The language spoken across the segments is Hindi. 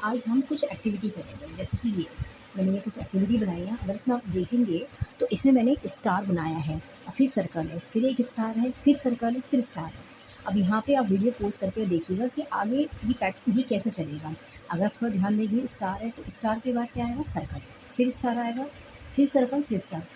आज हम कुछ एक्टिविटी करेंगे। जैसे कि मैंने ये कुछ एक्टिविटी बनाई है, अगर इसमें आप देखेंगे तो इसमें मैंने स्टार बनाया है, फिर सर्कल है, फिर एक स्टार है, फिर सर्कल है, फिर स्टार है। अब यहाँ पे आप वीडियो पॉज़ करके देखिएगा कि आगे ये कैसे चलेगा। अगर आप थोड़ा ध्यान देंगे, स्टार है तो स्टार के बाद क्या आएगा, सर्कल, फिर स्टार आएगा, फिर सर्कल, फिर स्टार।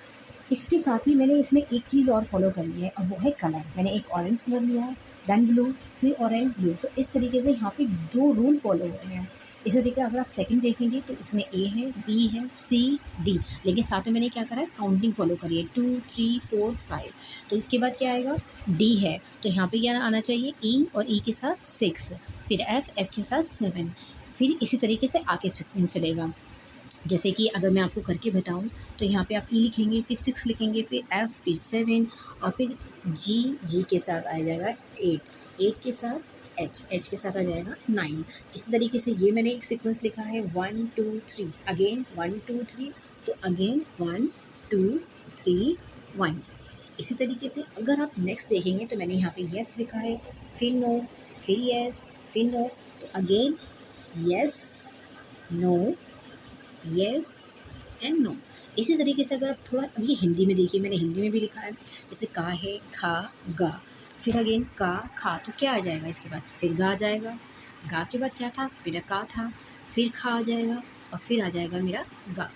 इसके साथ ही मैंने इसमें एक चीज़ और फ़ॉलो करी है, और वो है कलर। मैंने एक ऑरेंज कलर लिया है, देन ब्लू, फिर ऑरेंज, ब्लू। तो इस तरीके से यहाँ पे 2 रूल फ़ॉलो हो रहे हैं। इसी तरीके अगर आप सेकंड देखेंगे तो इसमें ए है, बी है, सी, डी, लेकिन साथ में मैंने क्या करा है, काउंटिंग फ़ॉलो करी है, 2, 3, 4, 5। तो इसके बाद क्या आएगा, डी है, तो यहाँ पे क्या आना चाहिए, ई, और ई के साथ 6, फिर एफ़, एफ़ के साथ 7, फिर इसी तरीके से आगे सीक्वेंस चलेगा। जैसे कि अगर मैं आपको करके बताऊँ तो यहाँ पे आप ई लिखेंगे, फिर 6 लिखेंगे, फिर एफ़, फिर 7, और फिर जी, जी के साथ आ जाएगा 8, 8 के साथ एच, एच के साथ आ जाएगा 9। इसी तरीके से ये मैंने एक सीक्वेंस लिखा है 1, 2, 3, अगेन 1, 2, 3, तो अगेन 1, 2, 3, 1। इसी तरीके से अगर आप नेक्स्ट देखेंगे तो मैंने यहाँ पे येस लिखा है, फिर नो, फिर येस, फिर नो, तो again yes, no, yes and no. इसी तरीके से अगर आप थोड़ा अब ये हिंदी में देखिए, मैंने हिंदी में भी लिखा है, जैसे का है, खा, गा, फिर अगेन का, खा, तो क्या आ जाएगा इसके बाद, फिर गा आ जाएगा, गा के बाद क्या था, मेरा का था, फिर खा आ जाएगा, और फिर आ जाएगा मेरा गा।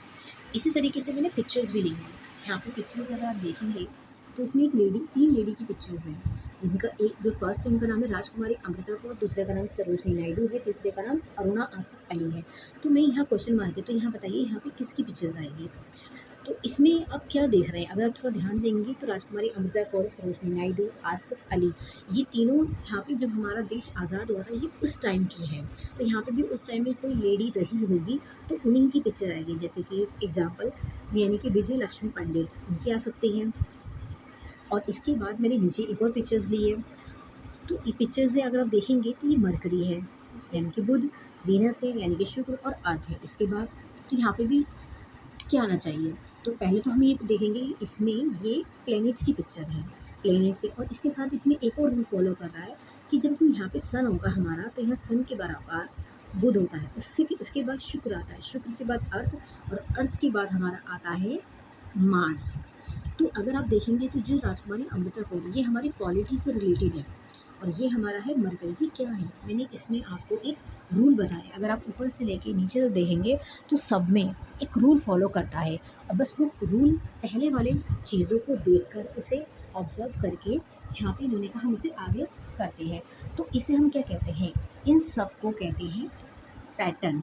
इसी तरीके से मैंने पिक्चर्स भी ली हैं। यहाँ पे पिक्चर्स अगर आप देखेंगे तो उसमें एक लेडी, 3 लेडी की पिक्चर्स हैं, जिनका एक जो फर्स्ट उनका नाम है राजकुमारी अमृता कौर, दूसरे का नाम सरोजनी नायडू है, तीसरे का नाम अरुणा आसिफ अली है। तो मैं यहाँ क्वेश्चन मार्क है, तो यहाँ बताइए यहाँ पे किसकी पिक्चर्स आएगी। तो इसमें आप क्या देख रहे हैं, अगर आप थोड़ा ध्यान देंगे तो राजकुमारी अमृता कौर, सरोजनी नायडू, आसिफ अली, ये तीनों यहाँ पे जब हमारा देश आज़ाद हुआ था ये उस टाइम की है। तो यहाँ पे भी उस टाइम में कोई लेडी रही होगी तो उन्हीं की पिक्चर आएगी। जैसे कि एग्जाम्पल यानी कि विजय लक्ष्मी पंडित, उनकी आ सकती हैं। और इसके बाद मैंने नीचे एक और पिक्चर्स ली है, तो ये पिक्चर्स से अगर आप देखेंगे तो ये मरकरी है यानी कि बुध, वीनस है यानी कि शुक्र, और अर्थ है। इसके बाद तो यहाँ पे भी क्या आना चाहिए, तो पहले तो हम ये देखेंगे कि इसमें ये प्लैनेट्स की पिक्चर है, प्लैनेट से, और इसके साथ इसमें एक और रूल फॉलो कर रहा है कि जब हम यहाँ पे सन होगा हमारा, तो यहाँ सन के पास बुध होता है, उसके बाद शुक्र आता है, शुक्र के बाद अर्थ, और अर्थ के बाद हमारा आता है मार्स। तो अगर आप देखेंगे तो जो राजकुमारी अमृता कौर, ये हमारी पॉलिटी से रिलेटेड है, और ये हमारा है मरकरी। ये क्या है, मैंने इसमें आपको एक रूल बताया, अगर आप ऊपर से लेके नीचे तक देखेंगे तो सब में एक रूल फॉलो करता है, और बस वो रूल पहले वाले चीज़ों को देखकर उसे ऑब्ज़र्व करके यहाँ पे इन्होंने कहा हम इसे आगे करते हैं। तो इसे हम क्या कहते हैं, इन सब को कहते हैं पैटर्न।